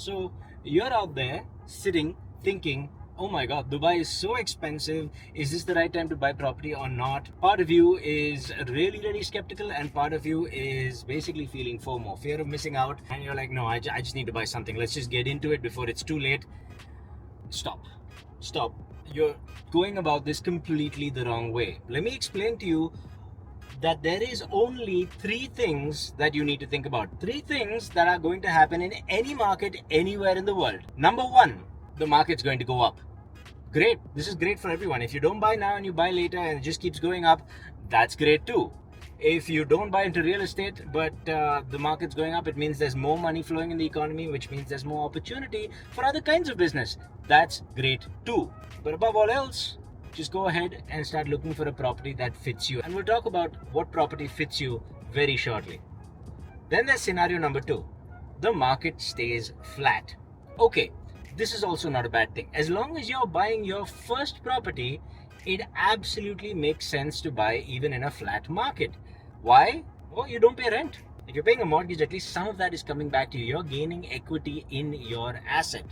So you're out there sitting thinking, oh my god, Dubai is so expensive. Is this the right time to buy property or not? Part of you is really skeptical, and part of you is basically feeling FOMO, fear of missing out. And you're like, no, I just need to buy something. Let's just get into it before it's too late. Stop. Stop. You're going about this completely the wrong way. Let me explain to you that there is only three things that you need to think about. Three things that are going to happen in any market anywhere in the world. Number one, the market's going to go up. Great. This is great for everyone. If you don't buy now and you buy later and it just keeps going up, that's great too. If you don't buy into real estate, but the market's going up, it means there's more money flowing in the economy, which means there's more opportunity for other kinds of business. That's great too. But above all else, just go ahead and start looking for a property that fits you. And we'll talk about what property fits you very shortly. Then there's scenario number two. The market stays flat. Okay, this is also not a bad thing. As long as you're buying your first property, it absolutely makes sense to buy even in a flat market. Why? Well, you don't pay rent. If you're paying a mortgage, at least some of that is coming back to you. You're gaining equity in your asset,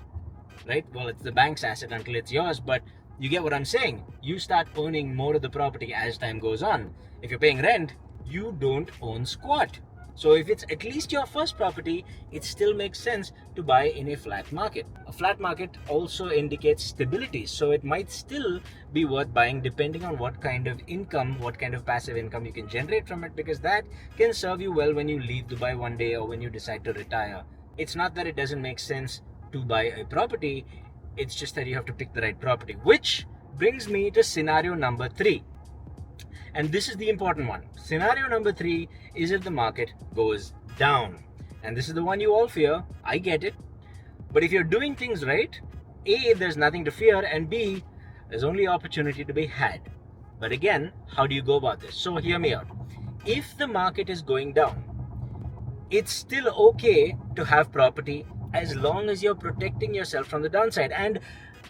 right? Well, it's the bank's asset until it's yours, but you get what I'm saying. You start owning more of the property as time goes on. If you're paying rent, you don't own squat. So if it's at least your first property, it still makes sense to buy in a flat market. A flat market also indicates stability, so it might still be worth buying depending on what kind of income, what kind of passive income you can generate from it, because that can serve you well when you leave Dubai one day or when you decide to retire. It's not that it doesn't make sense to buy a property, it's just that you have to pick the right property. Which brings me to scenario number three. And this is the important one. Scenario number three is if the market goes down. And this is the one you all fear. I get it. But if you're doing things right, A, there's nothing to fear, and B, there's only opportunity to be had. But again, how do you go about this? So hear me out. If the market is going down, it's still okay to have property as long as you're protecting yourself from the downside. And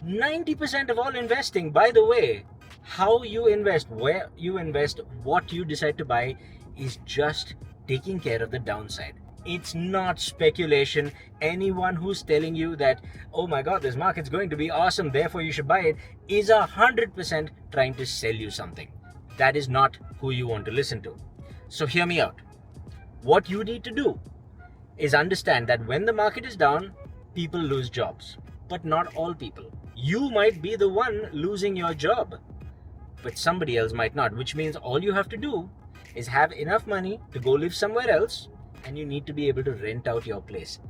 90% of all investing, by the way, how you invest, where you invest, what you decide to buy is just taking care of the downside. It's not speculation. Anyone who's telling you that, oh my god, this market's going to be awesome, therefore you should buy it, is 100% trying to sell you something. That is not who you want to listen to. So hear me out. What you need to do is understand that when the market is down, people lose jobs. But not all people. You might be the one losing your job, but somebody else might not, which means all you have to do is have enough money to go live somewhere else, and you need to be able to rent out your place.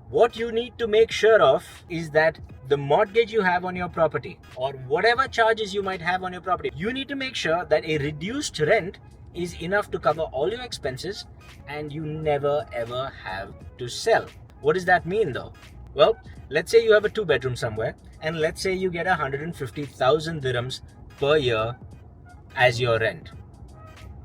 What you need to make sure of is that the mortgage you have on your property, or whatever charges you might have on your property, you need to make sure that a reduced rent is enough to cover all your expenses and you never ever have to sell. What does that mean though? Well, let's say you have a 2-bedroom somewhere, and let's say you get 150,000 dirhams per year as your rent.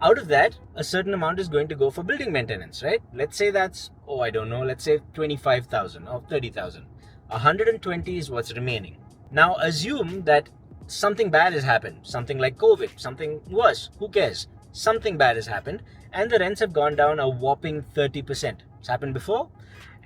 Out of that, a certain amount is going to go for building maintenance, right? Let's say that's, let's say 25,000 or 30,000. 120 is what's remaining. Now assume that something bad has happened, something like COVID, something worse, who cares? Something bad has happened and the rents have gone down a whopping 30%. It's happened before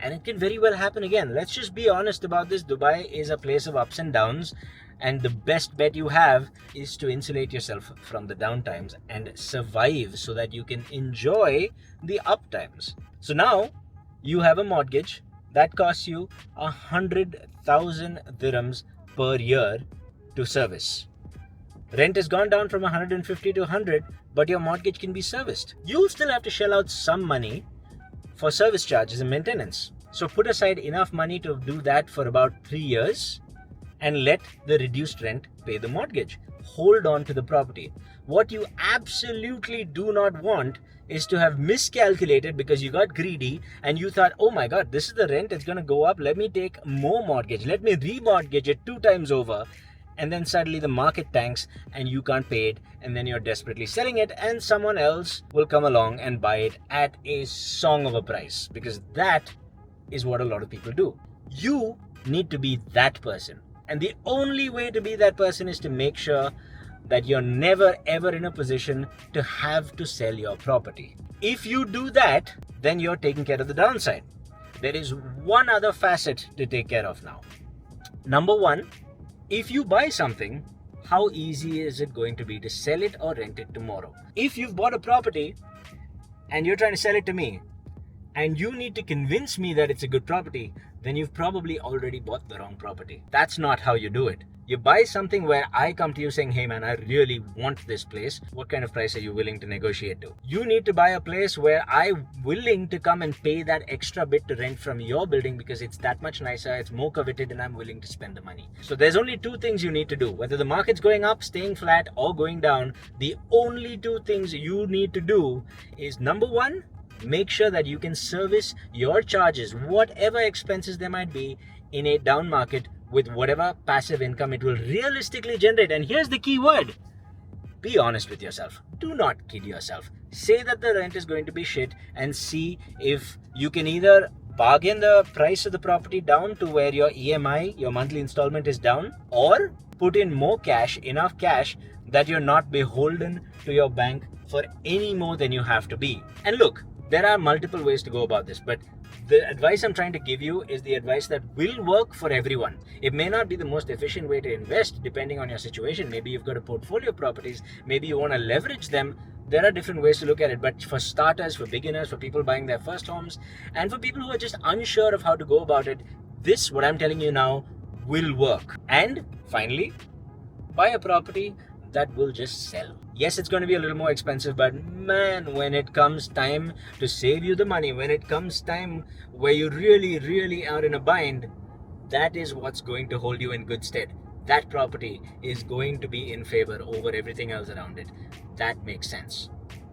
and it can very well happen again. Let's just be honest about this. Dubai is a place of ups and downs, and the best bet you have is to insulate yourself from the downtimes and survive so that you can enjoy the up times. So now you have a mortgage that costs you 100,000 dirhams per year to service. Rent has gone down from 150 to 100, but your mortgage can be serviced. You'll still have to shell out some money for service charges and maintenance. So put aside enough money to do that for about 3 years and let the reduced rent pay the mortgage. Hold on to the property. What you absolutely do not want is to have miscalculated because you got greedy and you thought, oh my god, this is the rent, it's going to go up, let me take more mortgage, let me remortgage it 2 times over, and then suddenly the market tanks and you can't pay it, and then you're desperately selling it and someone else will come along and buy it at a song of a price, because that is what a lot of people do. You need to be that person, and the only way to be that person is to make sure that you're never ever in a position to have to sell your property. If you do that, then you're taking care of the downside. there is one other facet to take care of now. Number one, if you buy something, how easy is it going to be to sell it or rent it tomorrow? If you've bought a property and you're trying to sell it to me, and you need to convince me that it's a good property, then you've probably already bought the wrong property. That's not how you do it. You buy something where I come to you saying, hey man, I really want this place. What kind of price are you willing to negotiate to? You need to buy a place where I'm willing to come and pay that extra bit to rent from your building because it's that much nicer, it's more coveted, and I'm willing to spend the money. So there's only two things you need to do. Whether the market's going up, staying flat, or going down, the only two things you need to do is, number one, make sure that you can service your charges, whatever expenses there might be, in a down market with whatever passive income it will realistically generate. And here's the key word: be honest with yourself. Do not kid yourself. Say that the rent is going to be shit and see if you can either bargain the price of the property down to where your EMI, your monthly installment, is down, or put in more cash, enough cash that you're not beholden to your bank for any more than you have to be. And look, there are multiple ways to go about this, but the advice I'm trying to give you is the advice that will work for everyone. It may not be the most efficient way to invest depending on your situation. Maybe you've got a portfolio of properties, maybe you want to leverage them. There are different ways to look at it, but for starters, for beginners, for people buying their first homes, and for people who are just unsure of how to go about it, this, what I'm telling you now, will work. And finally, buy a property that will just sell. Yes, it's going to be a little more expensive, but man, when it comes time to save you the money, when it comes time where you really are in a bind, that is what's going to hold you in good stead. That property is going to be in favor over everything else around it. That makes sense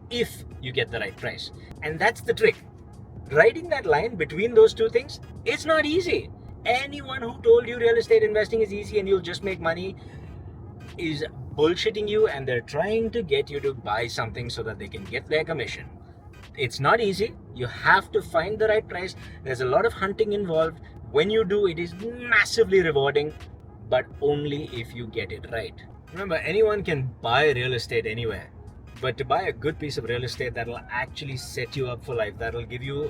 if you get the right price. And that's the trick. Riding that line between those two things, it's not easy. Anyone who told you real estate investing is easy and you'll just make money is bullshitting you, and they're trying to get you to buy something so that they can get their commission. It's not easy. You have to find the right price. There's a lot of hunting involved. When you do, it is massively rewarding, but only if you get it right. Remember, anyone can buy real estate anywhere, but to buy a good piece of real estate that'll actually set you up for life, that'll give you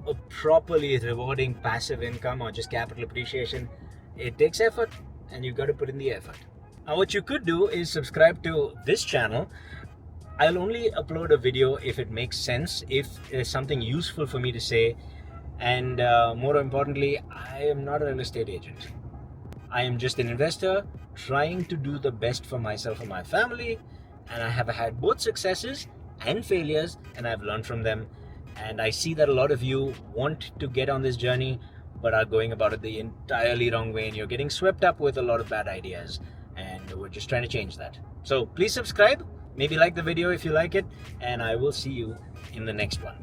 a properly rewarding passive income or just capital appreciation, it takes effort, and you've got to put in the effort. Now, what you could do is subscribe to this channel. I'll only upload a video if it makes sense, if there's something useful for me to say, and more importantly, I am not a real estate agent. I am just an investor trying to do the best for myself and my family, and I have had both successes and failures, and I've learned from them. And I see that a lot of you want to get on this journey, but are going about it the entirely wrong way, and you're getting swept up with a lot of bad ideas. And we're just trying to change that. So please subscribe, maybe like the video if you like it, and I will see you in the next one.